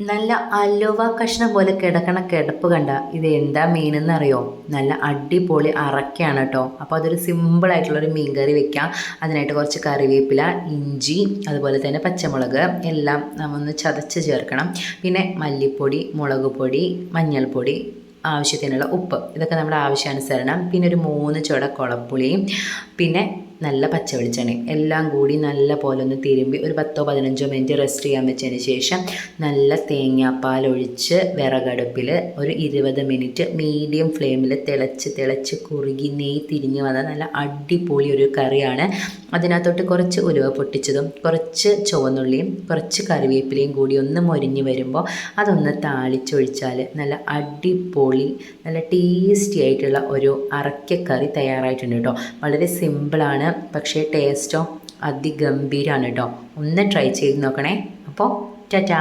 നല്ല അലുവ കഷ്ണം പോലെ കിടക്കണ കിടപ്പ് കണ്ട ഇത് എന്താ മീനെന്ന് അറിയോ? നല്ല അടിപൊളി അറക്കാണ് കേട്ടോ. അപ്പോൾ അതൊരു സിമ്പിളായിട്ടുള്ളൊരു മീൻ കറി വെക്കാം. അതിനായിട്ട് കുറച്ച് കറിവേപ്പില, ഇഞ്ചി, അതുപോലെ തന്നെ പച്ചമുളക് എല്ലാം നമ്മൊന്ന് ചതച്ച് ചേർക്കണം. പിന്നെ മല്ലിപ്പൊടി, മുളക് പൊടി, മഞ്ഞൾപ്പൊടി, ആവശ്യത്തിനുള്ള ഉപ്പ്, ഇതൊക്കെ നമ്മുടെ ആവശ്യാനുസരണം. പിന്നെ ഒരു 3 ചുവട കുളപ്പുളിയും, പിന്നെ നല്ല പച്ച വെളിച്ചെണ്ണയും എല്ലാം കൂടി നല്ല പോലെ ഒന്ന് തിരുമ്പി ഒരു 10-15 മിനിറ്റ് റെസ്റ്റ് ചെയ്യാൻ വെച്ചതിന് ശേഷം നല്ല തേങ്ങാപ്പാൽ ഒഴിച്ച് വിറകടുപ്പിൽ ഒരു 20 മിനിറ്റ് മീഡിയം ഫ്ലെയിമിൽ തിളച്ച് കുറുകി നെയ്യ് തിരിഞ്ഞ് വന്ന നല്ല അടിപൊളി ഒരു കറിയാണ്. അതിനകത്തോട്ട് കുറച്ച് ഉലുവ പൊട്ടിച്ചതും കുറച്ച് ചുവന്നുള്ളിയും കുറച്ച് കറിവേപ്പിലയും കൂടി ഒന്ന് മൊരിഞ്ഞ് വരുമ്പോൾ അതൊന്ന് താളിച്ചൊഴിച്ചാൽ നല്ല അടിപൊളി നല്ല ടേസ്റ്റി ആയിട്ടുള്ള ഒരു അറക്കക്കറി തയ്യാറായിട്ടുണ്ട് കേട്ടോ. വളരെ സിമ്പിളാണ്, പക്ഷേ ടേസ്റ്റോ അതിഗംഭീരമാണ് കേട്ടോ. ഒന്ന് ട്രൈ ചെയ്ത് നോക്കണേ. അപ്പോൾ ടാറ്റാ.